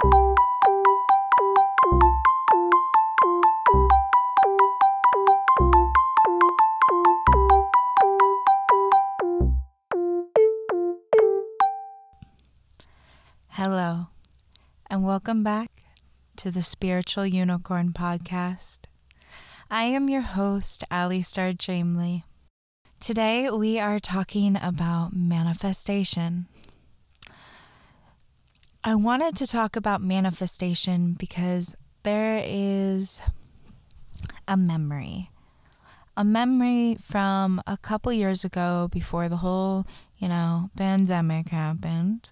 Hello, and welcome back to the Spiritual Unicorn Podcast. I am your host, AllyStarDreamly. Today we are talking about manifestation. I wanted to talk about manifestation because there is a memory from a couple years ago before the whole, pandemic happened.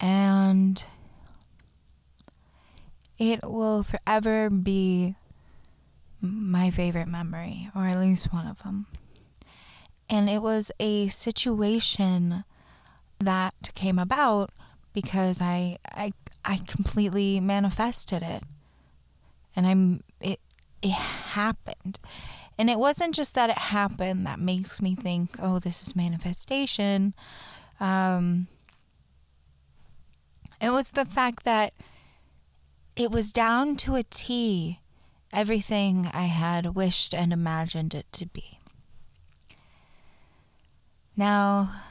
And it will forever be my favorite memory, or at least one of them. And it was a situation that came about because I completely manifested it. And it happened. And it wasn't just that it happened that makes me think, oh, this is manifestation. It was the fact that it was down to a T everything I had wished and imagined it to be. Now,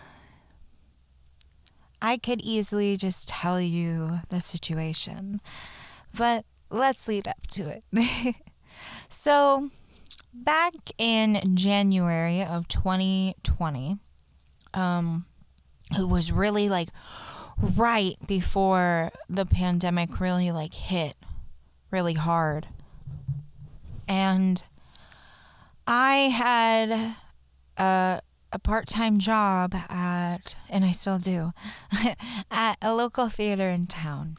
I could easily just tell you the situation, but let's lead up to it. So, back in January of 2020, it was really right before the pandemic really hit really hard. And I had a part-time job and I still do, at a local theater in town.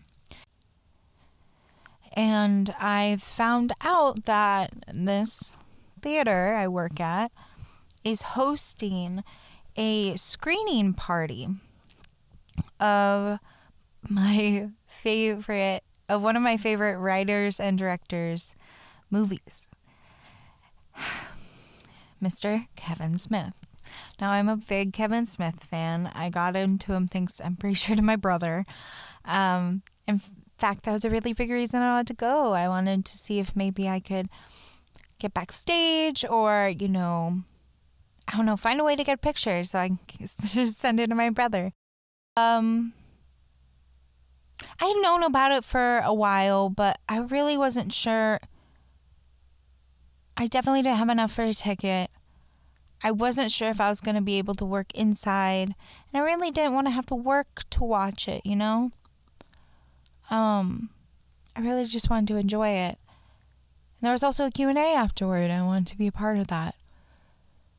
And I found out that this theater I work at is hosting a screening party of one of my favorite writers and directors' movies, Mr. Kevin Smith. Now, I'm a big Kevin Smith fan. I got into him thanks, I'm pretty sure, to my brother. In fact, that was a really big reason I wanted to go. I wanted to see if maybe I could get backstage or, find a way to get pictures so I can just send it to my brother. I had known about it for a while, but I really wasn't sure. I definitely didn't have enough for a ticket. I wasn't sure if I was going to be able to work inside, and I really didn't want to have to work to watch it, I really just wanted to enjoy it. And there was also a Q&A afterward. I wanted to be a part of that.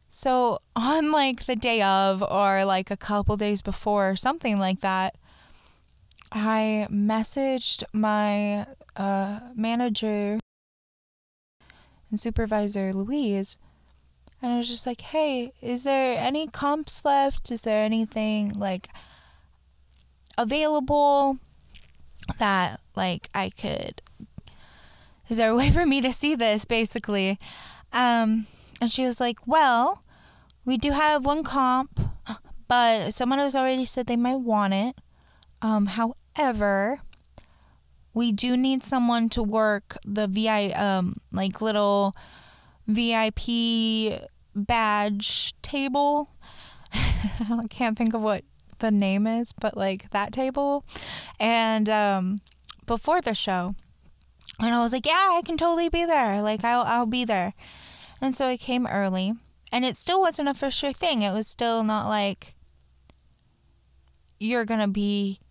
So on the day of, or a couple days before, something like that, I messaged my manager and supervisor, Louise, and I was just like, hey, is there any comps left? Is there anything available that I could, is there a way for me to see this, basically? And she was like, well, we do have one comp, but someone has already said they might want it. However, we do need someone to work the little VIP badge table. I can't think of what the name is, but that table. And before the show. And I was like, yeah, I can totally be there. I'll be there. And so I came early. And it still wasn't a for sure thing. It was still not you're going to be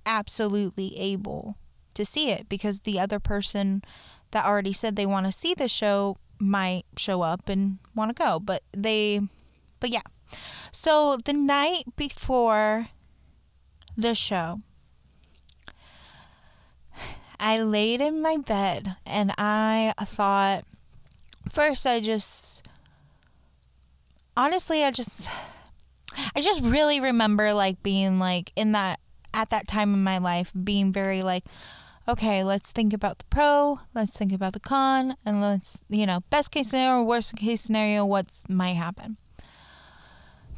absolutely able to see it, because the other person that already said they want to see the show might show up and want to go. But yeah. So the night before the show, I laid in my bed and I thought, first I just really remember being in that, at that time in my life, being very okay, let's think about the pro, let's think about the con, and let's, best case scenario, worst case scenario, what might happen.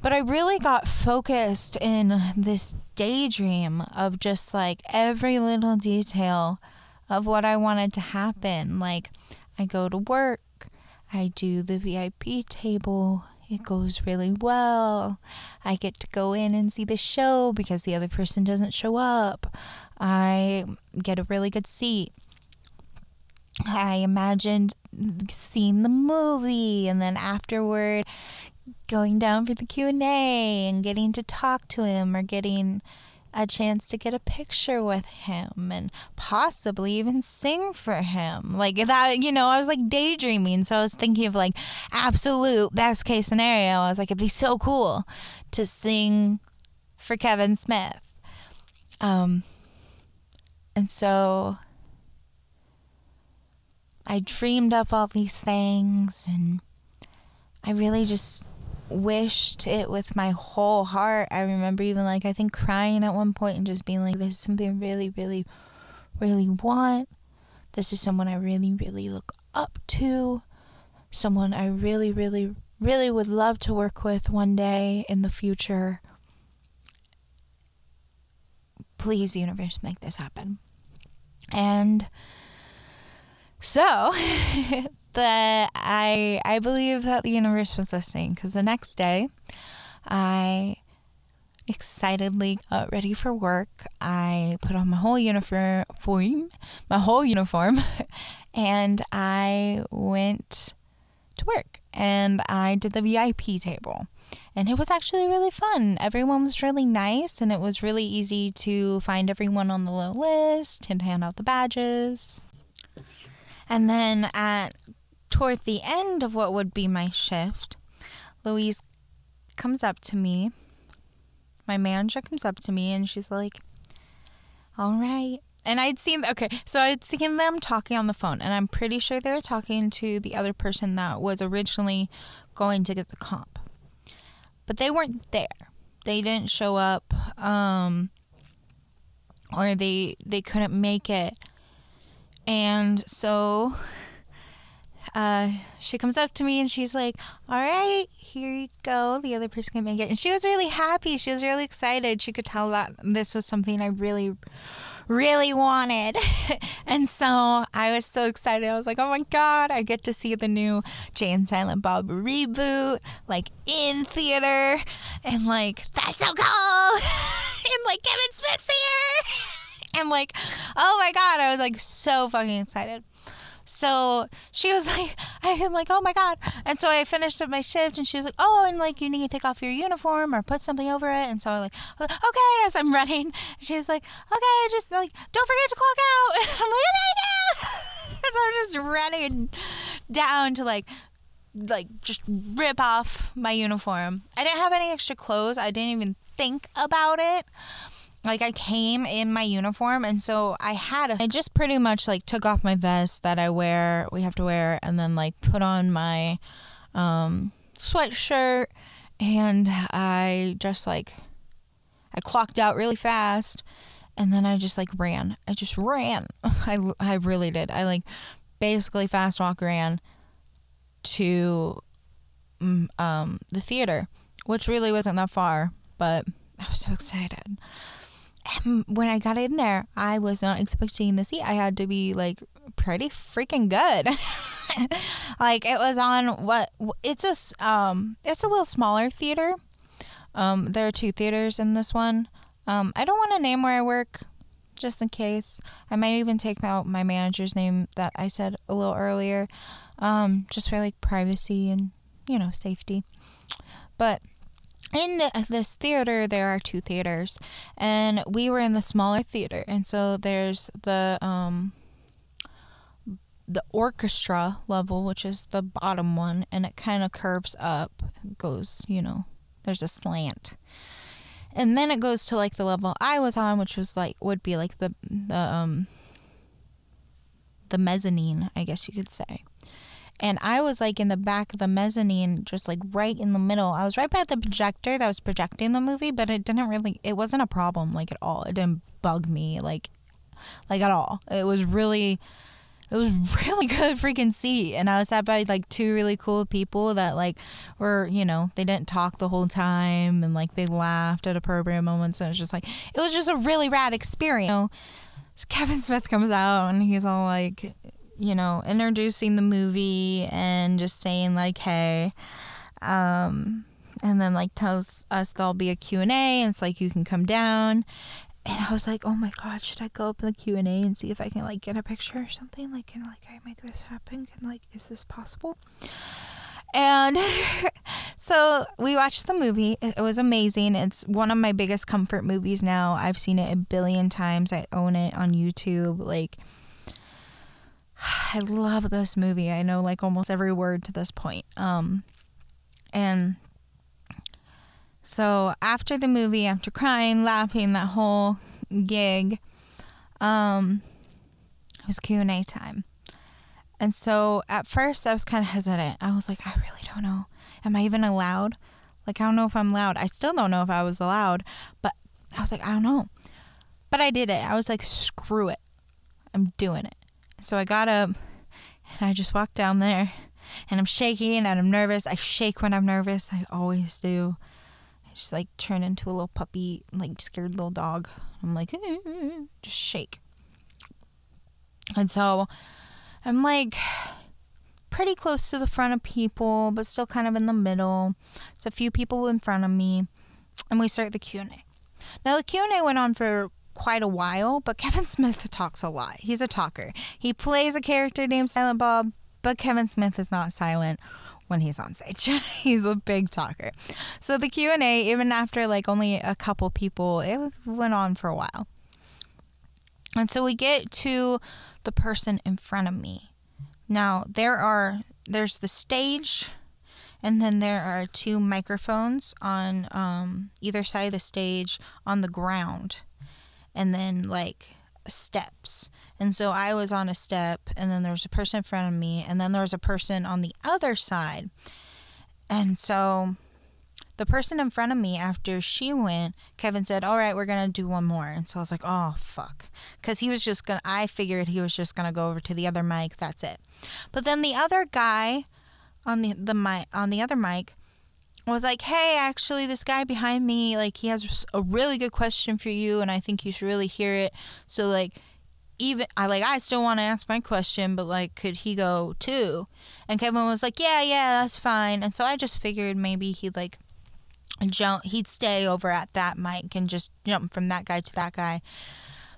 But I really got focused in this daydream of just like every little detail of what I wanted to happen. Like, I go to work, I do the VIP table, it goes really well. I get to go in and see the show because the other person doesn't show up. I get a really good seat. I imagined seeing the movie and then afterward going down for the Q&A and getting to talk to him or getting a chance to get a picture with him and possibly even sing for him. Like that, you know, I was like daydreaming. So I was thinking of like absolute best case scenario. I was like, it'd be so cool to sing for Kevin Smith. And so I dreamed up all these things and I really just wished it with my whole heart. I remember even like I think crying at one point and just being like, this is something I really, really, really want. This is someone I really, really look up to. Someone I really, really, really would love to work with one day in the future. Please, universe, make this happen. And so I believe that the universe was listening, because the next day I excitedly got ready for work. I put on my whole uniform, and I went to work and I did the VIP table. And it was actually really fun. Everyone was really nice, and it was really easy to find everyone on the little list and hand out the badges. And then toward the end of what would be my shift, Louise comes up to me. My manager comes up to me and she's like, all right. And I'd seen them talking on the phone, and I'm pretty sure they were talking to the other person that was originally going to get the comp. But they weren't there. They didn't show up, or they couldn't make it. And so she comes up to me and she's like, all right, here you go. The other person can make it. And she was really happy. She was really excited. She could tell that this was something I really, really wanted. And so I was so excited. I was like, oh my God, I get to see the new Jay and Silent Bob reboot, like in theater. And like, that's so cool. And like, Kevin Smith's here. And like, oh my God, I was like so fucking excited. So she was like, I'm like, oh my God. And so I finished up my shift and she was like, oh, and like, you need to take off your uniform or put something over it. And so I was like, okay, as I'm running. She was like, okay, just like, don't forget to clock out. And I'm like, okay, no. And so I'm just running down to like just rip off my uniform. I didn't have any extra clothes. I didn't even think about it. Like, I came in my uniform, and so I just pretty much, like, took off my vest that we have to wear, and then, like, put on my sweatshirt, and I just, like, I clocked out really fast, and then I just, like, ran. I just ran. I really did. I, like, basically fast walk ran to the theater, which really wasn't that far, but I was so excited. And when I got in there, I was not expecting the seat. I had to be like pretty freaking good. Like, it was on it's a little smaller theater. There are 2 theaters in this one. I don't want to name where I work, just in case. I might even take out my manager's name that I said a little earlier, just for like privacy and, you know, safety. But in this theater, there are 2 theaters, and we were in the smaller theater. And so there's the orchestra level, which is the bottom one, and it kind of curves up. It goes, you know, there's a slant. And then it goes to like the level I was on, which was like, would be like the mezzanine, I guess you could say. And I was like in the back of the mezzanine, just like right in the middle. I was right by the projector that was projecting the movie, but it wasn't a problem like at all. It didn't bug me like at all. It was really It was really good freaking seat. And I was sat by like two really cool people that like were, you know, they didn't talk the whole time and like they laughed at appropriate moments. And it was just like, it was just a really rad experience. You know, so Kevin Smith comes out and he's all like, you know, introducing the movie and just saying like, hey, and then like tells us there'll be a Q&A and it's like you can come down. And I was like, oh my God, should I go up in the Q&A and see if I can like get a picture or something? Like, can like I make this happen? Can like, is this possible? And so we watched the movie. It was amazing. It's one of my biggest comfort movies now. I've seen it a billion times. I own it on YouTube. Like, I love this movie. I know like almost every word to this point. And so after the movie, after crying, laughing, that whole gig, it was Q&A time. And so at first I was kind of hesitant. I was like, I really don't know. Am I even allowed? Like, I don't know if I'm allowed. I still don't know if I was allowed, but I was like, I don't know. But I did it. I was like, screw it. I'm doing it. So I got up and I just walked down there and I'm shaking and I'm nervous. I shake when I'm nervous. I always do. Just like turn into a little puppy, like scared little dog. I'm like, just shake. And so I'm like pretty close to the front of people, but still kind of in the middle. There's a few people in front of me, and we start the Q&A. Now the Q&A went on for quite a while, but Kevin Smith talks a lot. He's a talker. He plays a character named Silent Bob, but Kevin Smith is not silent when he's on stage. He's a big talker. So the Q&A, even after like only a couple people, it went on for a while. And so we get to the person in front of me. Now there's the stage, and then there are two microphones on either side of the stage on the ground, and then like steps. And so I was on a step, and then there was a person in front of me, and then there was a person on the other side. And so the person in front of me, after she went, Kevin said, all right, we're going to do one more. And so I was like, oh, fuck. Because I figured he was just going to go over to the other mic. That's it. But then the other guy on the mic, on the other mic, was like, hey, actually, this guy behind me, like, he has a really good question for you, and I think you should really hear it. So, like, I still want to ask my question, but, like, could he go too? And Kevin was like, yeah, that's fine. And so I just figured maybe he'd stay over at that mic and just jump from that guy to that guy.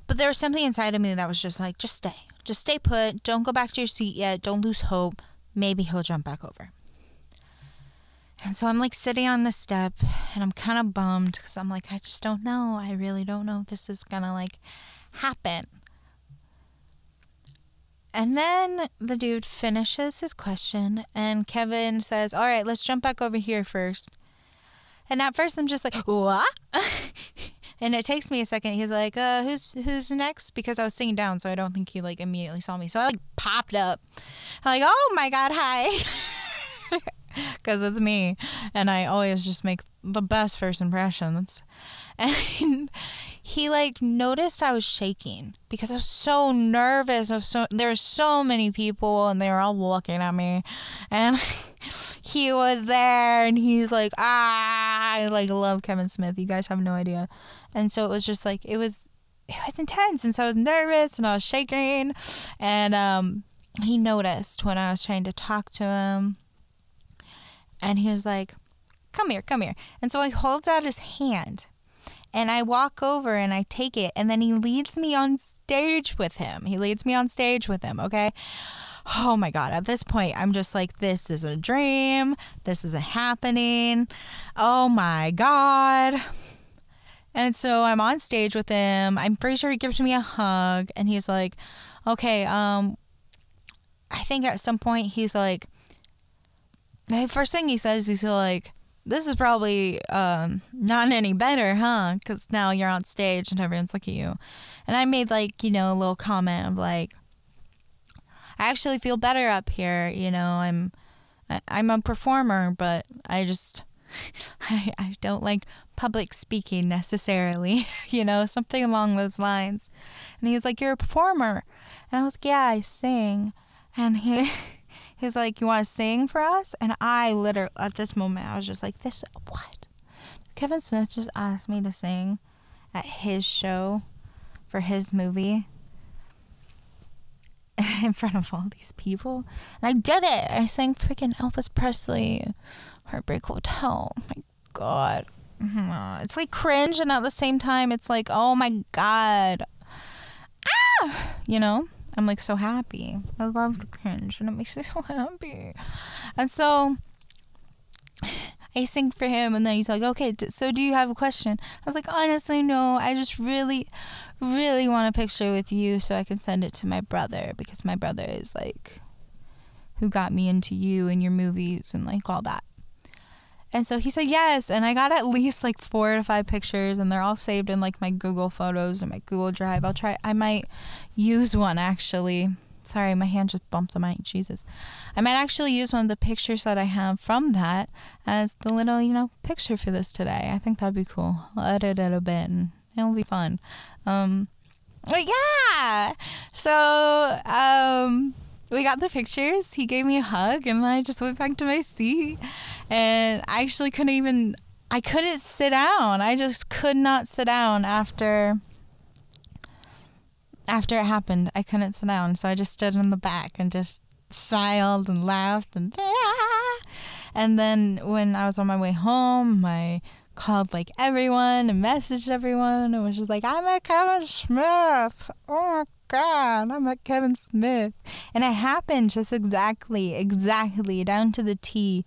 But there was something inside of me that was just like, just stay put. Don't go back to your seat yet. Don't lose hope. Maybe he'll jump back over. And so I'm like sitting on the step, and I'm kind of bummed because I'm like, I just don't know. I really don't know if this is gonna like happen. And then the dude finishes his question, and Kevin says, all right, let's jump back over here first. And at first I'm just like, what? And it takes me a second. He's like, who's next? Because I was sitting down, so I don't think he like immediately saw me. So I like popped up. I'm like, oh my God, hi. Because it's me, and I always just make the best first impressions. And he like noticed I was shaking because I was so nervous. There were so many people, and they were all looking at me, and he was there, and he's like, I like love Kevin Smith. You guys have no idea. And so it was just like it was intense, and so I was nervous and I was shaking, and he noticed when I was trying to talk to him. And he was like, come here. And so he holds out his hand, and I walk over and I take it, and then he leads me on stage with him. Okay? Oh my God. At this point, I'm just like, this is a dream. This isn't happening. Oh my God. And so I'm on stage with him. I'm pretty sure he gives me a hug, and he's like, okay, I think at some point he's like, the first thing he says, he's like, this is probably not any better, huh? Because now you're on stage and everyone's looking at you. And I made like, a little comment of like, I actually feel better up here. I'm a performer, but I don't like public speaking necessarily, you know, something along those lines. And he was like, you're a performer. And I was like, yeah, I sing. And he's like, you want to sing for us? And I literally, at this moment, I was just like, this, what? Kevin Smith just asked me to sing at his show for his movie in front of all these people. And I did it. I sang freaking Elvis Presley, Heartbreak Hotel. Oh my God. It's like cringe, and at the same time, it's like, oh my God. Ah! You know? I'm like so happy. I love the cringe, and it makes me so happy. And so I sing for him, and then he's like, okay, so do you have a question? I was like, honestly, no. I just really, really want a picture with you so I can send it to my brother, because my brother is like who got me into you and your movies and like all that. And so he said yes, and I got at least like 4 to 5 pictures, and they're all saved in like my Google Photos and my Google Drive. I might use one actually. Sorry, my hand just bumped the mic, Jesus. I might actually use one of the pictures that I have from that as the little, you know, picture for this today. I think that'd be cool. I'll edit it a bit and it'll be fun. But yeah! So, we got the pictures. He gave me a hug, and I just went back to my seat, and I actually I couldn't sit down. I just could not sit down after it happened. I couldn't sit down, so I just stood in the back and just smiled and laughed and then when I was on my way home, I called like everyone and messaged everyone and was just like, I met Kevin Smith. Oh my God, I met Kevin Smith. And it happened just exactly down to the T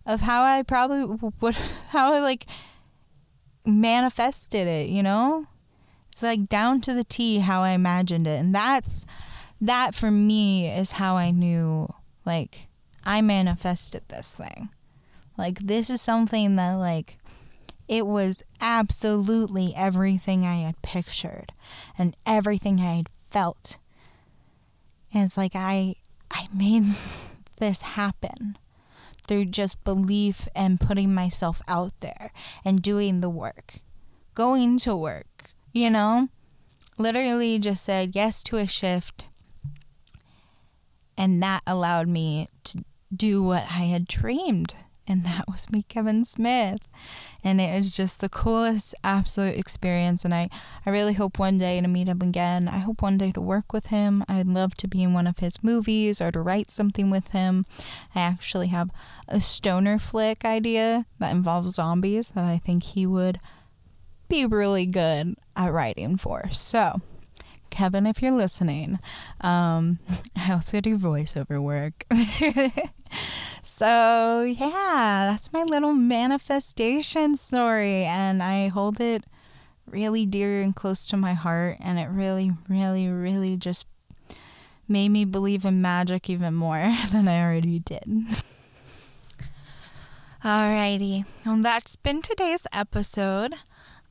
of how I probably would, how I like manifested it, you know? It's like down to the T how I imagined it. And that for me is how I knew, like, I manifested this thing. Like, this is something that, like, it was absolutely everything I had pictured and everything I had felt. And it's like I made this happen through just belief and putting myself out there and doing the work, going to work, you know, literally just said yes to a shift. And that allowed me to do what I had dreamed. And that was me, Kevin Smith. And it was just the coolest, absolute experience. And I really hope one day to meet him again. I hope one day to work with him. I'd love to be in one of his movies or to write something with him. I actually have a stoner flick idea that involves zombies that I think he would be really good at writing for. So, Kevin, if you're listening, I also do voiceover work. So, yeah, that's my little manifestation story, and I hold it really dear and close to my heart, and it really, really, really just made me believe in magic even more than I already did. Alrighty, well, that's been today's episode.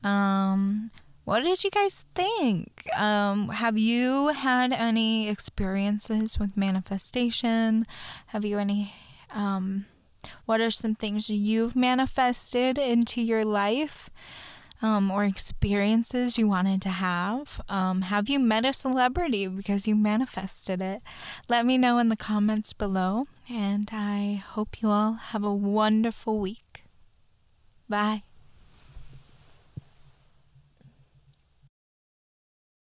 What did you guys think? Have you had any experiences with manifestation? Have you any, what are some things you've manifested into your life, or experiences you wanted to have? Have you met a celebrity because you manifested it? Let me know in the comments below, and I hope you all have a wonderful week. Bye.